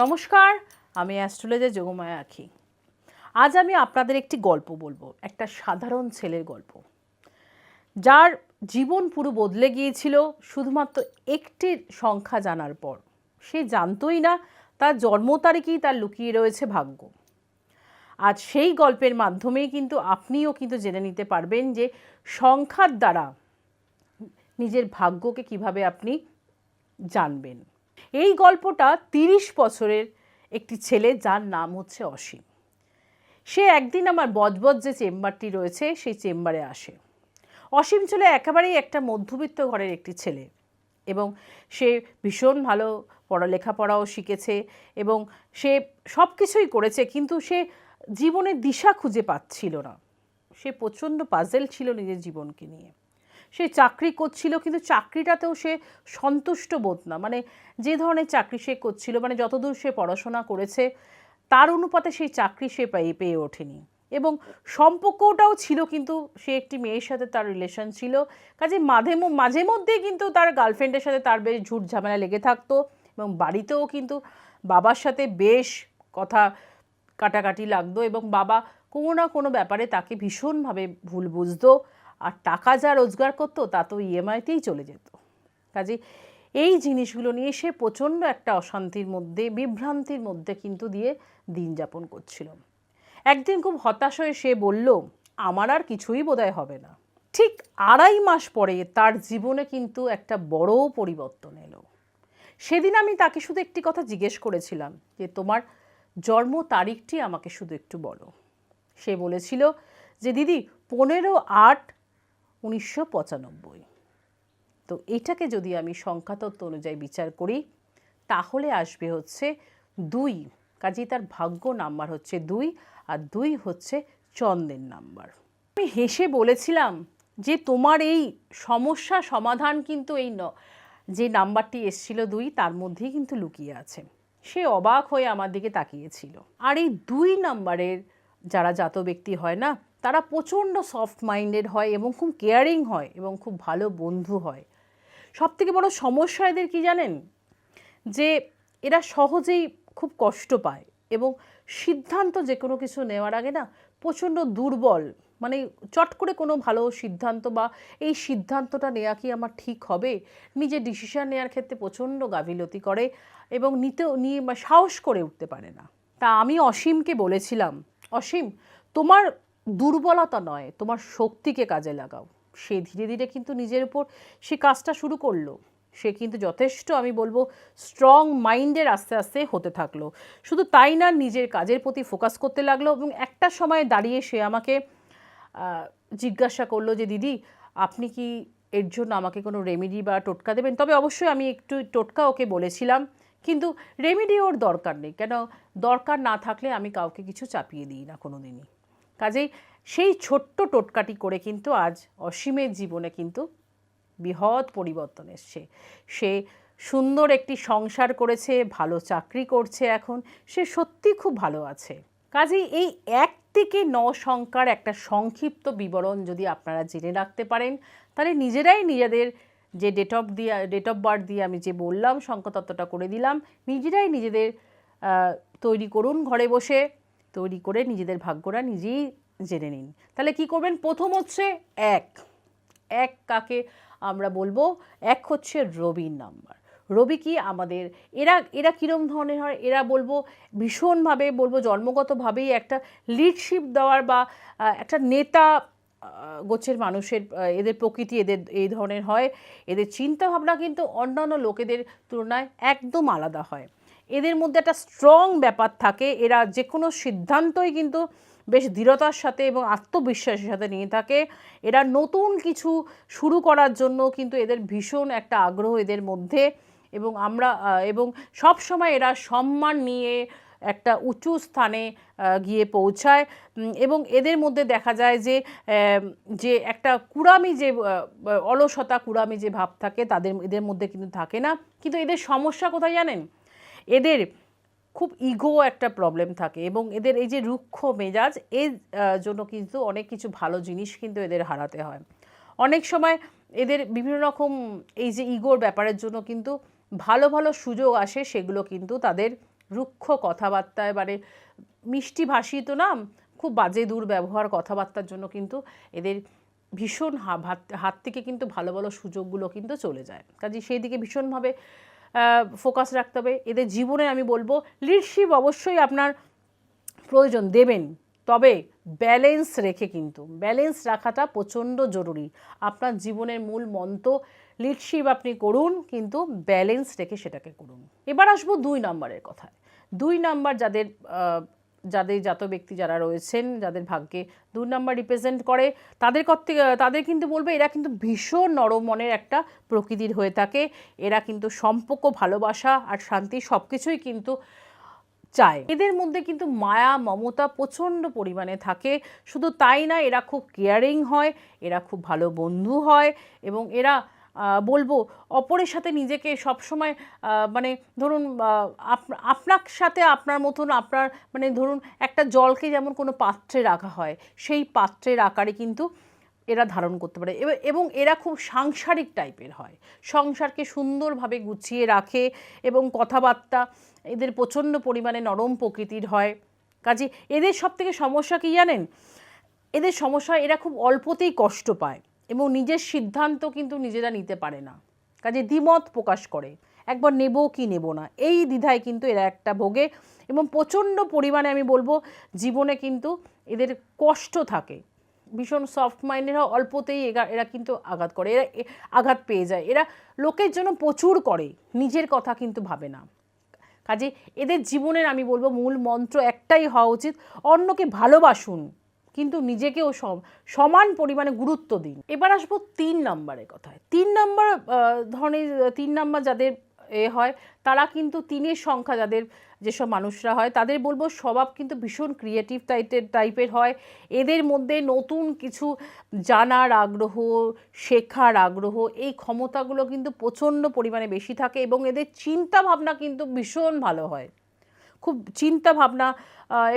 নমস্কার, আমি অ্যাস্ট্রোলজার যোগমায়া আঁখি। আজ আমি আপনাদের একটি গল্প বলবো, একটা সাধারণ ছেলের গল্প, যার জীবন পুরো বদলে গিয়েছিল শুধুমাত্র একটি সংখ্যা জানার পর। সে জানতই না তার জন্ম তারিখেই তার লুকিয়ে রয়েছে ভাগ্য। আজ সেই গল্পের মাধ্যমেই কিন্তু আপনিও কিন্তু জেনে নিতে পারবেন যে সংখ্যার দ্বারা নিজের ভাগ্যকে কিভাবে আপনি জানবেন। এই গল্পটা ৩০ বছরের একটি ছেলে, যার নাম হচ্ছে অসীম। সে একদিন আমার বজবজ যে চেম্বারটি রয়েছে সেই চেম্বারে আসে। অসীম ছিল একেবারেই একটা মধ্যবিত্ত ঘরের একটি ছেলে এবং সে ভীষণ ভালো লেখাপড়াও শিখেছে এবং সে সব কিছুই করেছে, কিন্তু সে জীবনের দিশা খুঁজে পাচ্ছিল না। সে প্রচণ্ড পাজেল ছিল নিজের জীবনকে নিয়ে। সে চাকরি করছিল, কিন্তু চাকরিটাতেও সে সন্তুষ্ট বোধ না। মানে যে ধরনের চাকরি সে করছিল, মানে যতদূর সে পড়াশোনা করেছে তার অনুপাতে সেই চাকরি সে পেয়ে ওঠেনি। এবং সম্পর্কটাও ছিল, কিন্তু সে একটি মেয়ের সাথে তার রিলেশন ছিল, কাজে মাঝে মধ্যেই কিন্তু তার গার্লফ্রেন্ডের সাথে তার বেশ ঝুট ঝামেলা লেগে থাকতো এবং বাড়িতেও কিন্তু বাবার সাথে বেশ কথা কাটাকাটি লাগতো এবং বাবা কোনো না কোনো ব্যাপারে তাকে ভীষণভাবে ভুল বুঝতো। আর টাকা যা রোজগার করতো তা তো ইএমআইতেই চলে যেত। কাজে এই জিনিসগুলো নিয়ে সে প্রচণ্ড একটা অশান্তির মধ্যে, বিভ্রান্তির মধ্যে কিন্তু দিয়ে দিন যাপন করছিল। একদিন খুব হতাশ হয়ে সে বলল, আমার আর কিছুই বোধহয় হবে না। ঠিক ২.৫ মাস পরে তার জীবনে কিন্তু একটা বড় পরিবর্তন এলো। সেদিন আমি তাকে শুধু একটি কথা জিজ্ঞেস করেছিলাম যে তোমার জন্ম তারিখটি আমাকে শুধু একটু বলো। সে বলেছিল যে দিদি ১৫/৮/১৯৯৫। তো এটাকে যদি আমি সংখ্যাতত্ত্ব অনুযায়ী বিচার করি তাহলে আসবে হচ্ছে ২। কাজেই তার ভাগ্য নাম্বার হচ্ছে ২, আর ২ হচ্ছে চন্দ্রের নাম্বার। আমি হেসে বলেছিলাম যে তোমার এই সমস্যা সমাধান কিন্তু এই যে নাম্বারটি এসছিল ২, তার মধ্যেই কিন্তু লুকিয়ে আছে। সে অবাক হয়ে আমার দিকে তাকিয়েছিল। আর এই ২ নাম্বারের যারা জাত ব্যক্তি হয় না, তারা প্রচণ্ড সফট মাইন্ডেড হয় এবং খুব কেয়ারিং হয় এবং খুব ভালো বন্ধু হয়। সবথেকে বড় সমস্যা এদের কি জানেন, যে এরা সহজেই খুব কষ্ট পায় এবং সিদ্ধান্ত যে কোনো কিছু নেওয়ার আগে না প্রচণ্ড দুর্বল। মানে চট করে কোনো ভালো সিদ্ধান্ত বা এই সিদ্ধান্তটা নেওয়া কি আমার ঠিক হবে, নিজের ডিসিশন নেওয়ার ক্ষেত্রে প্রচণ্ড গাফিলতি করে এবং নিয়ে সাহস করে উঠতে পারে না। তা আমি অসীমকে বলেছিলাম, অসীম তোমার দুর্বলতা নয়, তোমার শক্তিকে কাজে লাগাও। সে ধীরে ধীরে কিন্তু নিজের উপর সে কাজটা শুরু করলো। সে কিন্তু যথেষ্ট, আমি বলবো, স্ট্রং মাইন্ডের আস্তে আস্তে হতে থাকলো। শুধু তাই না, নিজের কাজের প্রতি ফোকাস করতে লাগলো এবং একটা সময় দাঁড়িয়ে সে আমাকে জিজ্ঞাসা করলো যে দিদি আপনি কি এর জন্য আমাকে কোনো রেমেডি বা টোটকা দেবেন? তবে অবশ্যই আমি একটু টোটকা ওকে বলেছিলাম, কিন্তু রেমেডি ওর দরকার নেই, কেন দরকার না থাকলে আমি কাউকে কিছু চাপিয়ে দিই না কোনো দিনই। কাজেই সেই ছোট্ট টোটকাটি করে কিন্তু আজ অসীমের জীবনে কিন্তু বৃহৎ পরিবর্তন এসছে। সে সুন্দর একটি সংসার করেছে, ভালো চাকরি করছে, এখন সে সত্যি খুব ভালো আছে। কাজেই এই ১ থেকে ৯ সংখ্যার একটা সংক্ষিপ্ত বিবরণ যদি আপনারা জেনে রাখতে পারেন, তাহলে নিজেরাই নিজেদের যে ডেট অফ বার্থ দিয়ে আমি যে বললাম সংখ্যাতত্ত্বটা করে দিলাম, নিজেরাই নিজেদের তৈরি করুন ঘরে বসে, তৈরি করে নিজেদের ভাগ্যটা নিজেই জেনে নিন। তাহলে কি করবেন? প্রথম হচ্ছে ১। ১ কাকে আমরা বলবো? ১ হচ্ছে রবির নাম্বার। রবি কি আমাদের, এরা কীরকম ধরনের হয়? এরা বলবো ভীষণভাবে বলবো জন্মগতভাবেই একটা লিডশিপ দেওয়ার বা একটা নেতা গোছের মানুষের এদের প্রকৃতি এদের এই ধরনের হয়। এদের চিন্তাভাবনা কিন্তু অন্যান্য লোকেদের তুলনায় একদম আলাদা হয়। এদের মধ্যে একটা স্ট্রং ব্যাপার থাকে। এরা যে কোনো সিদ্ধান্তই কিন্তু বেশ দৃঢ়তার সাথে এবং আত্মবিশ্বাসের সাথে নিয়ে থাকে। এরা নতুন কিছু শুরু করার জন্য কিন্তু এদের ভীষণ একটা আগ্রহ এদের মধ্যে, এবং এবং সবসময় এরা সম্মান নিয়ে একটা উঁচু স্থানে গিয়ে পৌঁছায়। এবং এদের মধ্যে দেখা যায় যে একটা কুড়ামি, যে অলসতা কুড়ামি যে ভাব থাকে এদের মধ্যে কিন্তু থাকে না। কিন্তু এদের সমস্যা কোথায় জানেন? এদের খুব ইগো একটা প্রবলেম থাকে এবং এদের এই যে রুক্ষ মেজাজ, এর জন্য কিন্তু অনেক কিছু ভালো জিনিস কিন্তু এদের হারাতে হয়। অনেক সময় এদের বিভিন্ন রকম এই যে ইগোর ব্যাপারের জন্য কিন্তু ভালো ভালো সুযোগ আসে, সেগুলো কিন্তু তাদের রুক্ষ কথাবার্তায়, মানে মিষ্টি ভাষী তো না, খুব বাজে দুর্ব্যবহার কথাবার্তার জন্য কিন্তু এদের ভীষণ হাত থেকে কিন্তু ভালো ভালো সুযোগগুলো কিন্তু চলে যায়। কাজে সেই দিকে ভীষণভাবে ফোকাস রাখতে হবে। এদের জীবনে আমি বলবো লিডারশিপ অবশ্যই আপনার প্রয়োজন দেবেন, তবে ব্যালেন্স রেখে, কিন্তু ব্যালেন্স রাখাটা প্রচণ্ড জরুরি। আপনার জীবনের মূল মন্ত্র লিডারশিপ আপনি করুন, কিন্তু ব্যালেন্স রেখে সেটাকে করুন। এবার আসবো 2 নম্বরের কথায়। 2 নম্বর যাদের জাত ব্যক্তি যারা রয়েছেন, যাদের ভাগ্যে 2 নম্বর রিপ্রেজেন্ট করে, তাদের কিন্তু বলবে এরা কিন্তু ভীষণ নরম মনের একটা প্রকৃতির হয়ে থাকে। এরা কিন্তু সম্পর্ক, ভালোবাসা আর শান্তি সব কিছুই কিন্তু চায়। এদের মধ্যে কিন্তু মায়া মমতা প্রচণ্ড পরিমাণে থাকে। শুধু তাই না, এরা খুব কেয়ারিং হয়, এরা খুব ভালো বন্ধু হয়, এবং এরা বলবো অপরের সাথে নিজেকে সবসময় মানে ধরুন আপনার সাথে আপনার মতন, আপনার মানে ধরুন একটা জলকে যেমন কোনো পাত্রে রাখা হয়, সেই পাত্রের আকারে কিন্তু এরা ধারণ করতে পারে। এবং এরা খুব সাংসারিক টাইপের হয়, সংসারকে সুন্দরভাবে গুছিয়ে রাখে, এবং কথাবার্তা এদের প্রচণ্ড পরিমাণে নরম প্রকৃতির হয়। কাজে এদের সবথেকে সমস্যা কী জানেন? এদের সমস্যা এরা খুব অল্পতেই কষ্ট পায়, এবং নিজের সিদ্ধান্ত কিন্তু নিজেরা নিতে পারে না। কাজে দ্বিমত প্রকাশ করে, একবার নেব কি নেব না, এই দ্বিধায় কিন্তু এরা একটা ভোগে, এবং প্রচণ্ড পরিমাণে আমি বলবো জীবনে কিন্তু এদের কষ্ট থাকে। ভীষণ সফট মাইন্ডের হয়, অল্পতেই এরা কিন্তু আঘাত করে, এরা আঘাত পেয়ে যায়। এরা লোকের জন্য প্রচুর করে, নিজের কথা কিন্তু ভাবে না। কাজে এদের জীবনের আমি বলবো মূল মন্ত্র একটাই হওয়া উচিত, অন্যকে ভালোবাসুন, কিন্তু নিজেকেও সমান পরিমাণে গুরুত্ব দিন। এবার আসবো 3 নম্বরের কথায়। 3 নম্বর ধরনের 3 নম্বর যাদের হয়, তারা কিন্তু 3-এর সংখ্যা যাদের, যেসব মানুষরা হয়, তাদের বলবো স্বভাব কিন্তু ভীষণ ক্রিয়েটিভ টাইপের হয়। এদের মধ্যে নতুন কিছু জানার আগ্রহ, শেখার আগ্রহ, এই ক্ষমতাগুলো কিন্তু প্রচণ্ড পরিমাণে বেশি থাকে, এবং এদের চিন্তা ভাবনা কিন্তু ভীষণ ভালো হয়। খুব চিন্তা ভাবনা,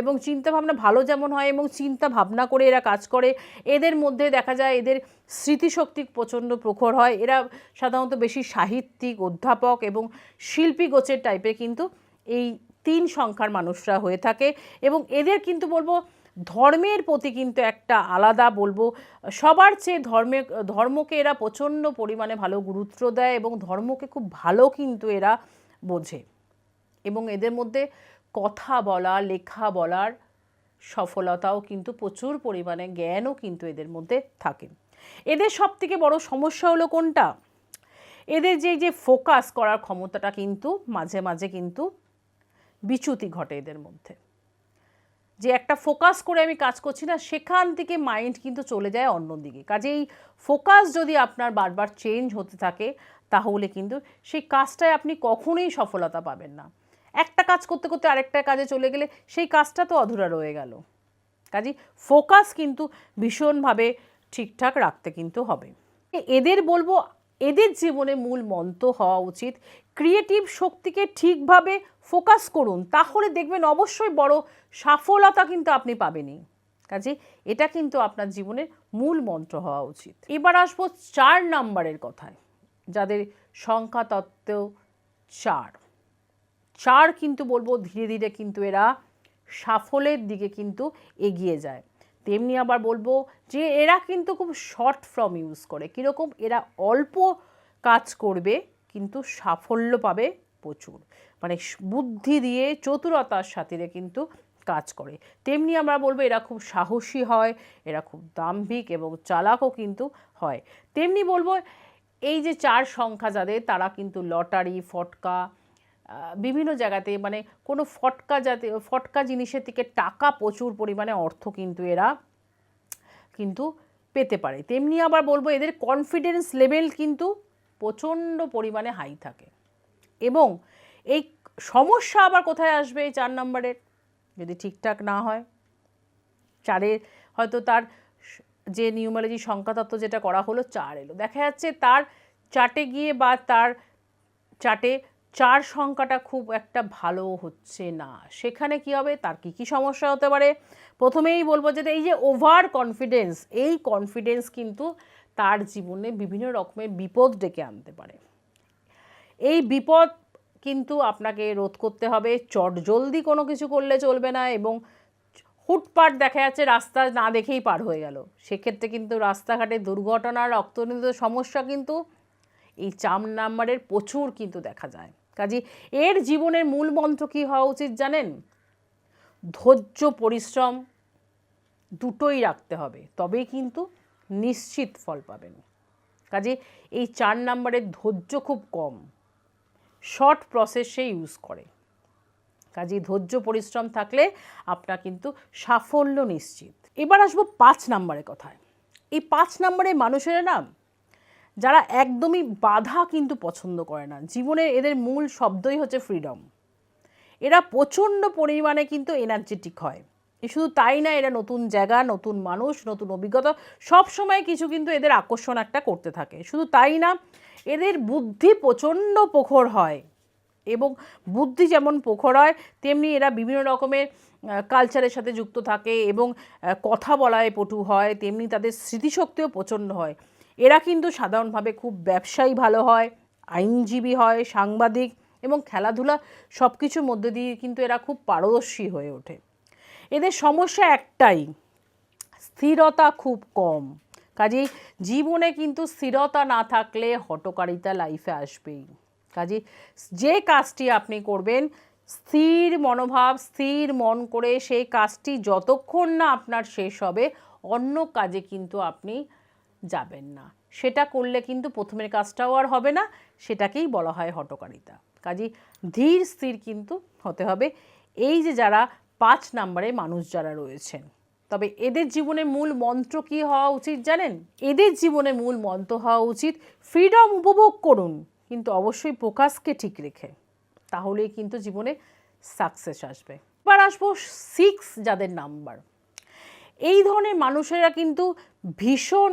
এবং চিন্তা ভাবনা ভালো যেমন হয়, এবং চিন্তা ভাবনা করে এরা কাজ করে। এদের মধ্যে দেখা যায় এদের স্মৃতিশক্তি প্রচণ্ড প্রখর হয়। এরা সাধারণত বেশি সাহিত্যিক, অধ্যাপক এবং শিল্পী গোছের টাইপের কিন্তু এই 3 সংখ্যার মানুষরা হয়ে থাকে। এবং এদের কিন্তু বলবো ধর্মের প্রতি কিন্তু একটা আলাদা, বলবো সবার চেয়ে ধর্মকে এরা প্রচণ্ড পরিমাণে ভালো গুরুত্ব দেয়, এবং ধর্মকে খুব ভালো কিন্তু এরা বোঝে। এবং এদের মধ্যে কথা বলা, লেখা বলার সফলতাও কিন্তু প্রচুর পরিমাণে, জ্ঞানও কিন্তু এদের মধ্যে থাকে। এদের সবথেকে বড় সমস্যা হলো কোনটা? এদের যে ফোকাস করার ক্ষমতাটা কিন্তু মাঝে মাঝে কিন্তু বিচ্যুতি ঘটে এদের মধ্যে। যে একটা ফোকাস করে আমি কাজ করছি না, সেখান থেকে মাইন্ড কিন্তু চলে যায় অন্যদিকে। কাজেই ফোকাস যদি আপনার বারবার চেঞ্জ হতে থাকে, তাহলে কিন্তু সেই কাজটায় আপনি কখনোই সফলতা পাবেন না। একটা কাজ করতে করতে আরেকটা কাজে চলে গেলে সেই কাজটা তো অধুরা রয়ে গেল। কাজেই ফোকাস কিন্তু ভীষণভাবে ঠিকঠাক রাখতে কিন্তু হবে। এদের বলবো এদের জীবনে মূল মন্ত্র হওয়া উচিত ক্রিয়েটিভ শক্তিকে ঠিকভাবে ফোকাস করুন, তাহলে দেখবেন অবশ্যই বড় সফলতা কিন্তু আপনি পাবেনই। কাজে এটা কিন্তু আপনার জীবনের মূল মন্ত্র হওয়া উচিত। এবার আসবো 4 নম্বরের কথায়, যাদের সংখ্যা তত্ত্ব 4 কিন্তু বলবো ধীরে ধীরে কিন্তু এরা সাফল্যের দিকে কিন্তু এগিয়ে যায়। তেমনি আবার বলবো যে এরা কিন্তু খুব শর্ট ফর্ম ইউজ করে। কীরকম? এরা অল্প কাজ করবে কিন্তু সাফল্য পাবে প্রচুর, মানে বুদ্ধি দিয়ে চতুরতার সাথে কিন্তু কাজ করে। তেমনি আমরা বলবো এরা খুব সাহসী হয়, এরা খুব দাম্ভিক এবং চালাকও কিন্তু হয়। তেমনি বলবো এই যে 4 সংখ্যা যাদের, তারা কিন্তু লটারি, ফটকা, বিভিন্ন জায়গাতে মানে কোনো ফটকা জিনিসের থেকে টাকা, প্রচুর পরিমাণে অর্থ কিন্তু এরা কিন্তু পেতে পারে। তেমনি আবার বলবো এদের কনফিডেন্স লেভেল কিন্তু প্রচণ্ড পরিমাণে হাই থাকে। এবং এই সমস্যা আবার কোথায় আসবে এই 4 নম্বরের? যদি ঠিকঠাক না হয়, 4-এর হয়তো তার যে নিউমারোলজি সংখ্যাতত্ত্ব যেটা করা হলো 4 এলো, দেখা যাচ্ছে তার চার্টে গিয়ে বা তার চার্টে 4 সংখ্যাটা খুব একটা ভালো হচ্ছে না। সেখানে কি হবে? তার কি সমস্যা হতে পারে? প্রথমেই বলবো যে এই যে ওভার কনফিডেন্স, এই কনফিডেন্স কিন্তু তার জীবনে বিভিন্ন রকমের বিপদ ডেকে আনতে পারে। এই বিপদ কিন্তু আপনাকে রোধ করতে হবে, চটজলদি কোনো কিছু করলে চলবে না, এবং হুটপাট দেখা যাচ্ছে রাস্তা না দেখেই পার হয়ে গেল, সেক্ষেত্রে কিন্তু রাস্তাঘাটে দুর্ঘটনা, রক্তজনিত সমস্যা কিন্তু এই 4 নাম্বারের প্রচুর কিন্তু দেখা যায়। কাজে এর জীবনের মূল মন্ত্র কী হওয়া উচিত জানেন? ধৈর্য, পরিশ্রম দুটোই রাখতে হবে, তবেই কিন্তু নিশ্চিত ফল পাবেন। কাজে এই 4 নাম্বারের ধৈর্য খুব কম, শর্ট প্রসেসে ইউজ করে। কাজে ধৈর্য পরিশ্রম থাকলে আপনার কিন্তু সাফল্য নিশ্চিত। এবার আসবো 5 নাম্বারের কথায়। এই 5 নাম্বারের মানুষেরা না, যারা একদমই বাধা কিন্তু পছন্দ করে না, জীবনে এদের মূল শব্দই হচ্ছে ফ্রিডম। এরা প্রচণ্ড পরিমাণে কিন্তু এনার্জেটিক হয়। শুধু তাই না, এরা নতুন জায়গা, নতুন মানুষ, নতুন অভিজ্ঞতা সব সময় কিছু কিন্তু এদের আকর্ষণ একটা করতে থাকে। শুধু তাই না, এদের বুদ্ধি প্রচণ্ড প্রখর হয়, এবং বুদ্ধি যেমন প্রখর হয় তেমনি এরা বিভিন্ন রকমের কালচারের সাথে যুক্ত থাকে, এবং কথা বলায় পটু হয়, তেমনি তাদের স্মৃতিশক্তিও প্রচণ্ড হয়। এরা কিন্তু সাধারণভাবে খুব ব্যবসায়ী ভালো হয়, আইনজীবী হয়, সাংবাদিক এবং খেলাধুলা সব কিছুর মধ্যে দিয়ে কিন্তু এরা খুব পারদর্শী হয়ে ওঠে। এদের সমস্যা একটাই, স্থিরতা খুব কম। কাজেই জীবনে কিন্তু স্থিরতা না থাকলে হঠকারিতা লাইফে আসবেই। কাজে যে কাজটি আপনি করবেন, স্থির মনোভাব, স্থির মন করে সেই কাজটি যতক্ষণ না আপনার শেষ হবে, অন্য কাজে কিন্তু আপনি যাবেন না। সেটা করলে কিন্তু প্রথমের কাজটাও আর হবে না, সেটাকেই বলা হয় হঠকারিতা। কাজে ধীর স্থির কিন্তু হতে হবে। এই যে যারা 5 নাম্বারে মানুষ যারা রয়েছেন, তবে এদের জীবনের মূল মন্ত্র কী হওয়া উচিত জানেন? এদের জীবনের মূল মন্ত্র হওয়া উচিত ফ্রিডম উপভোগ করুন, কিন্তু অবশ্যই ফোকাসকে ঠিক রেখে, তাহলেই কিন্তু জীবনে সাকসেস আসবে। এবার আসবো 6 যাদের নাম্বার। এই ধরনের মানুষেরা কিন্তু ভীষণ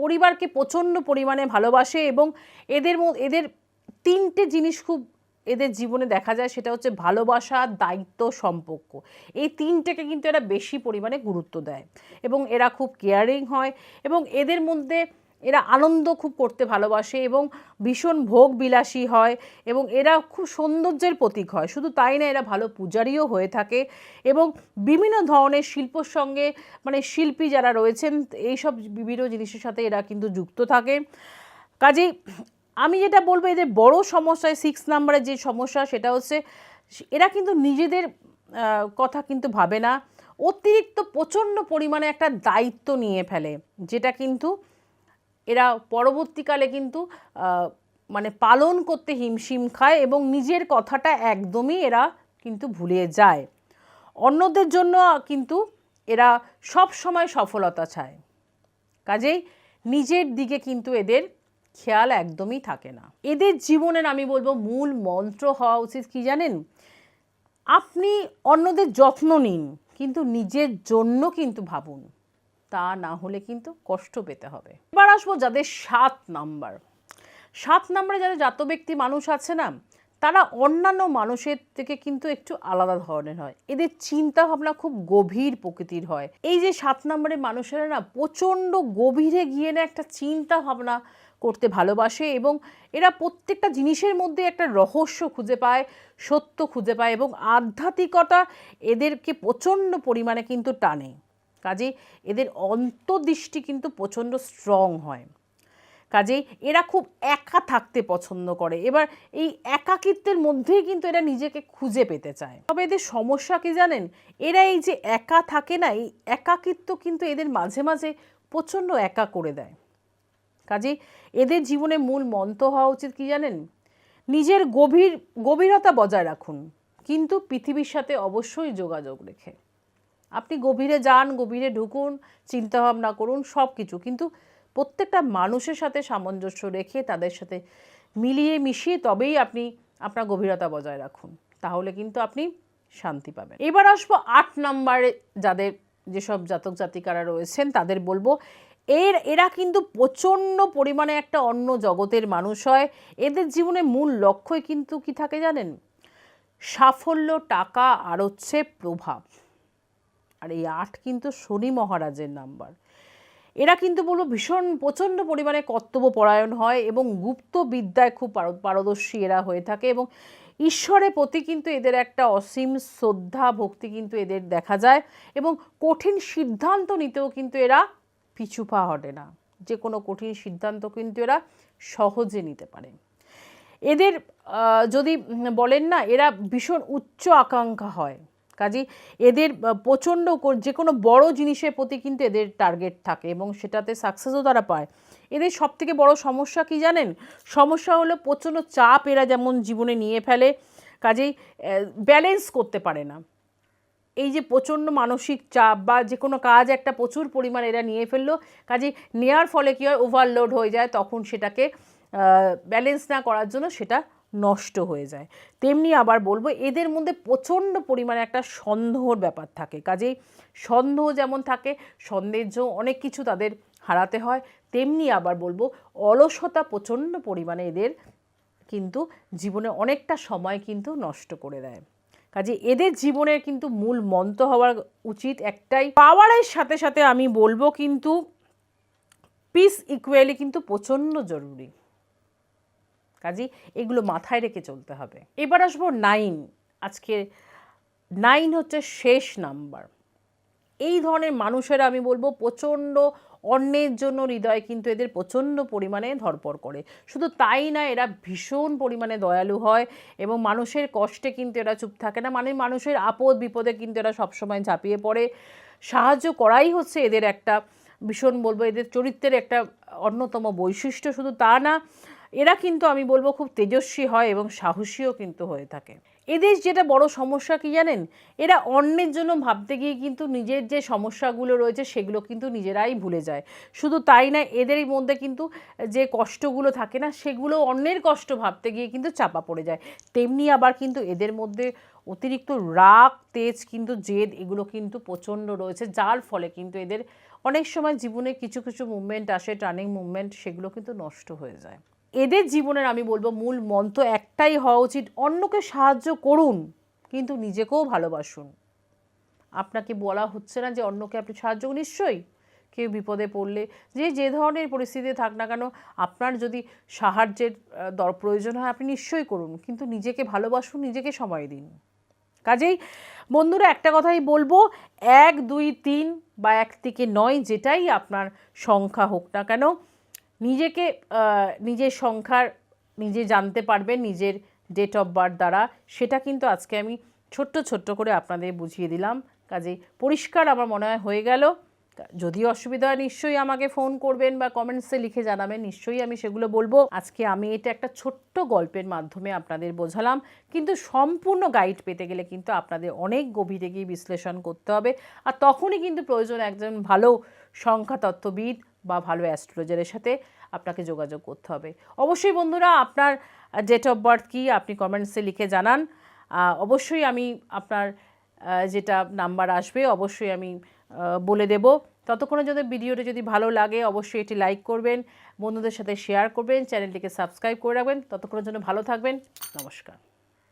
পরিবারকে প্রচণ্ড পরিমাণে ভালোবাসে, এবং এদের 3টে জিনিস খুব এদের জীবনে দেখা যায়, সেটা হচ্ছে ভালোবাসা, দায়িত্ব, সম্পর্ক। এই 3টেকে কিন্তু এরা বেশি পরিমাণে গুরুত্ব দেয়, এবং এরা খুব কেয়ারিং হয়, এবং এদের মধ্যে এরা আনন্দ খুব করতে ভালোবাসে, এবং ভীষণ ভোগ বিলাসী হয়, এবং এরা খুব সৌন্দর্যের প্রতীক হয়। শুধু তাই না, এরা ভালো পূজারীও হয়ে থাকে, এবং বিভিন্ন ধরনের শিল্পর সঙ্গে শিল্পী যারা রয়েছেন এইসব বিভিন্ন জিনিসের সাথে এরা কিন্তু যুক্ত থাকে। কাজেই আমি যেটা বলবো, এদের বড় সমস্যা 6 নাম্বারের যে সমস্যা, সেটা হচ্ছে এরা কিন্তু নিজেদের কথা কিন্তু ভাবে না, অতিরিক্ত প্রচণ্ড পরিমাণে একটা দায়িত্ব নিয়ে ফেলে, যেটা কিন্তু এরা পরবর্তীকালে কিন্তু পালন করতে হিমশিম খায়, এবং নিজের কথাটা একদমই এরা কিন্তু ভুলে যায়। অন্যদের জন্য কিন্তু এরা সব সময় সফলতা চায়, কাজেই নিজের দিকে কিন্তু এদের খেয়াল একদমই থাকে না। এদের জীবনের আমি বলবো মূল মন্ত্র হওয়া উচিত কি জানেন? আপনি অন্যদের যত্ন নিন, কিন্তু নিজের জন্য কিন্তু ভাবুন, তা না হলে কিন্তু কষ্ট পেতে হবে। এবার আসবো যাদের 7 নাম্বার। 7 নাম্বারে যাদের জাতক ব্যক্তি মানুষ আছে না, তারা অন্যান্য মানুষের থেকে কিন্তু একটু আলাদা ধরনের হয়। এদের চিন্তা ভাবনা খুব গভীর প্রকৃতির হয়। এই যে 7 নাম্বারের মানুষেরা না প্রচণ্ড গভীরে গিয়ে না একটা চিন্তা ভাবনা করতে ভালোবাসে, এবং এরা প্রত্যেকটা জিনিসের মধ্যে একটা রহস্য খুঁজে পায়, সত্য খুঁজে পায়, এবং আধ্যাত্মিকতা এদেরকে প্রচণ্ড পরিমাণে কিন্তু টানে। কাজেই এদের অন্তর্দৃষ্টি কিন্তু প্রচণ্ড স্ট্রং হয়। কাজেই এরা খুব একা থাকতে পছন্দ করে। এবার এই একাকিত্বের মধ্যেই কিন্তু এরা নিজেকে খুঁজে পেতে চায়। তবে এদের সমস্যা কি জানেন? এরা এই যে একা থাকে না, এই একাকিত্ব কিন্তু এদের মাঝে মাঝে প্রচণ্ড একা করে দেয়। কাজেই এদের জীবনে মূল মন্ত্র হওয়া উচিত কি জানেন? নিজের গভীরতা বজায় রাখুন, কিন্তু পৃথিবীর সাথে অবশ্যই যোগাযোগ রেখে। আপনি গভীরে যান, গভীরে ঢুকুন, চিন্তাভাবনা করুন, সব কিছু, কিন্তু প্রত্যেকটা মানুষের সাথে সামঞ্জস্য রেখে তাদের সাথে মিলিয়ে মিশিয়ে তবেই আপনি আপনার গভীরতা বজায় রাখুন, তাহলে কিন্তু আপনি শান্তি পাবেন। এবার আসবো 8 নাম্বারে যাদের যেসব জাতক জাতিকারা রয়েছেন, তাদের বলবো এরা কিন্তু প্রচণ্ড পরিমাণে একটা অন্য জগতের মানুষ হয়। এদের জীবনে মূল লক্ষ্যই কিন্তু কি থাকে জানেন? সাফল্য, টাকা, আর হচ্ছে প্রভাব। আর এই 8 কিন্তু শনি মহারাজের নাম্বার। এরা কিন্তু বলবো ভীষণ প্রচণ্ড পরিমাণে কর্তব্যপরায়ণ হয়, এবং গুপ্ত বিদ্যায় খুব পারদর্শী এরা হয়ে থাকে, এবং ঈশ্বরের প্রতি কিন্তু এদের একটা অসীম শ্রদ্ধা ভক্তি কিন্তু এদের দেখা যায়, এবং কঠিন সিদ্ধান্ত নিতেও কিন্তু এরা পিছু পা হটে না। যে কোনো কঠিন সিদ্ধান্ত কিন্তু এরা সহজে নিতে পারে। এদের যদি বলেন না, এরা ভীষণ উচ্চ আকাঙ্ক্ষা হয়, কাজেই এদের প্রচণ্ড যে কোনো বড় জিনিসের প্রতি কিন্তু এদের টার্গেট থাকে এবং সেটাতে সাকসেসও তারা পায়। এদের সবথেকে বড় সমস্যা কি জানেন? সমস্যা হলো প্রচণ্ড চাপ এরা যেমন জীবনে নিয়ে ফেলে, কাজেই ব্যালেন্স করতে পারে না। এই যে প্রচণ্ড মানসিক চাপ বা যে কোনো কাজ একটা প্রচুর পরিমাণ এরা নিয়ে ফেললো, কাজেই নেওয়ার ফলে কী হয়, ওভারলোড হয়ে যায়, তখন সেটাকে ব্যালেন্স না করার জন্য সেটা নষ্ট হয়ে যায়। তেমনি আবার বলবো এদের মধ্যে প্রচণ্ড পরিমাণে একটা সন্দেহর ব্যাপার থাকে, কাজেই সন্দেহ যেমন থাকে, সন্দেহের জন্য অনেক কিছু তাদের হারাতে হয়, তেমনি আবার বলবো অলসতা প্রচণ্ড পরিমাণে এদের কিন্তু জীবনে অনেকটা সময় কিন্তু নষ্ট করে দেয়। কাজে এদের জীবনের কিন্তু মূল মন্ত্র হওয়া উচিত একটাই, পাওয়ারের সাথে সাথে আমি বলবো কিন্তু পিস ইকুয়ালি কিন্তু প্রচণ্ড জরুরি। কাজেই এগুলো মাথায় রেখে চলতে হবে। এবার আসবো 9। আজকে 9 হচ্ছে শেষ নাম্বার। এই ধরনের মানুষেরা আমি বলবো প্রচণ্ড অন্যের জন্য হৃদয় কিন্তু এদের প্রচণ্ড পরিমাণে ধড়পড় করে। শুধু তাই না, এরা ভীষণ পরিমাণে দয়ালু হয় এবং মানুষের কষ্টে কিন্তু এরা চুপ থাকে না, মানে মানুষের আপদ বিপদে কিন্তু এরা সবসময় ঝাঁপিয়ে পড়ে। সাহায্য করাই হচ্ছে এদের একটা ভীষণ বলবো এদের চরিত্রের একটা অন্যতম বৈশিষ্ট্য। শুধু তা না, এরা কিন্তু আমি বলবো খুব তেজস্বী হয় এবং সাহসীও কিন্তু হয়ে থাকে। এদের যেটা বড় সমস্যা কি জানেন, এরা অন্যের জন্য ভাবতে গিয়ে কিন্তু নিজের যে সমস্যাগুলো রয়েছে সেগুলো কিন্তু নিজেরাই ভুলে যায়। শুধু তাই না, এদের মধ্যে কিন্তু যে কষ্টগুলো থাকে না, সেগুলো অন্যের কষ্ট ভাবতে গিয়ে কিন্তু চাপা পড়ে যায়। তেমনি আবার কিন্তু এদের মধ্যে অতিরিক্ত রাগ, তেজ, কিন্তু জেদ, এগুলো কিন্তু প্রচণ্ড রয়েছে, যার ফলে কিন্তু এদের অনেক সময় জীবনে কিছু কিছু মুভমেন্ট আসে, টার্নিং মুভমেন্ট, সেগুলো কিন্তু নষ্ট হয়ে যায়। এদের জীবনের আমি বলবো মূল মন্ত্র একটাই হওয়া উচিত, অন্যকে সাহায্য করুন কিন্তু নিজেকেও ভালোবাসুন। আপনাকে বলা হচ্ছে না যে অন্যকে আপনি সাহায্য করুন, নিশ্চয়ই কেউ বিপদে পড়লে যে ধরনের পরিস্থিতিতে থাক না কেন, আপনার যদি সাহায্যের প্রয়োজন হয় আপনি নিশ্চয়ই করুন, কিন্তু নিজেকে ভালোবাসুন, নিজেকে সময় দিন। কাজেই বন্ধুরা একটা কথাই বলবো, 1, 2, 3 বা 1 থেকে 9 যেটাই আপনার সংখ্যা হোক না কেন, নিজেকে নিজের সংখ্যার নিজে জানতে পারবেন নিজের ডেট অফ বার্থ দ্বারা। সেটা কিন্তু আজকে আমি ছোট্ট করে আপনাদের বুঝিয়ে দিলাম। কাজেই পরিষ্কার আমার মনে হয় হয়ে গেল। যদি অসুবিধা হয় নিশ্চয়ই আমাকে ফোন করবেন বা কমেন্টসে লিখে জানাবেন, নিশ্চয়ই আমি সেগুলো বলবো। আজকে আমি এটা একটা ছোট্ট গল্পের মাধ্যমে আপনাদের বোঝালাম, কিন্তু সম্পূর্ণ গাইড পেতে গেলে কিন্তু আপনাদের অনেক গভীরে গিয়ে বিশ্লেষণ করতে হবে, আর তখনই কিন্তু প্রয়োজন একজন ভালো সংখ্যাতত্ত্ববিদ বা ভালো অ্যাস্ট্রোলজারের সাথে আপনাকে যোগাযোগ করতে হবে। অবশ্যই বন্ধুরা আপনার ডেট অফ বার্থ কী আপনি কমেন্টসে লিখে জানান। অবশ্যই আমি আপনার যেটা নাম্বার আসবে অবশ্যই আমি বলে দেব। ততক্ষণে যদি ভিডিওটি যদি ভালো লাগে অবশ্যই এটি লাইক করবেন, বন্ধুদের সাথে শেয়ার করবেন, চ্যানেলটিকে সাবস্ক্রাইব করে রাখবেন। ততক্ষণের জন্য ভালো থাকবেন। নমস্কার।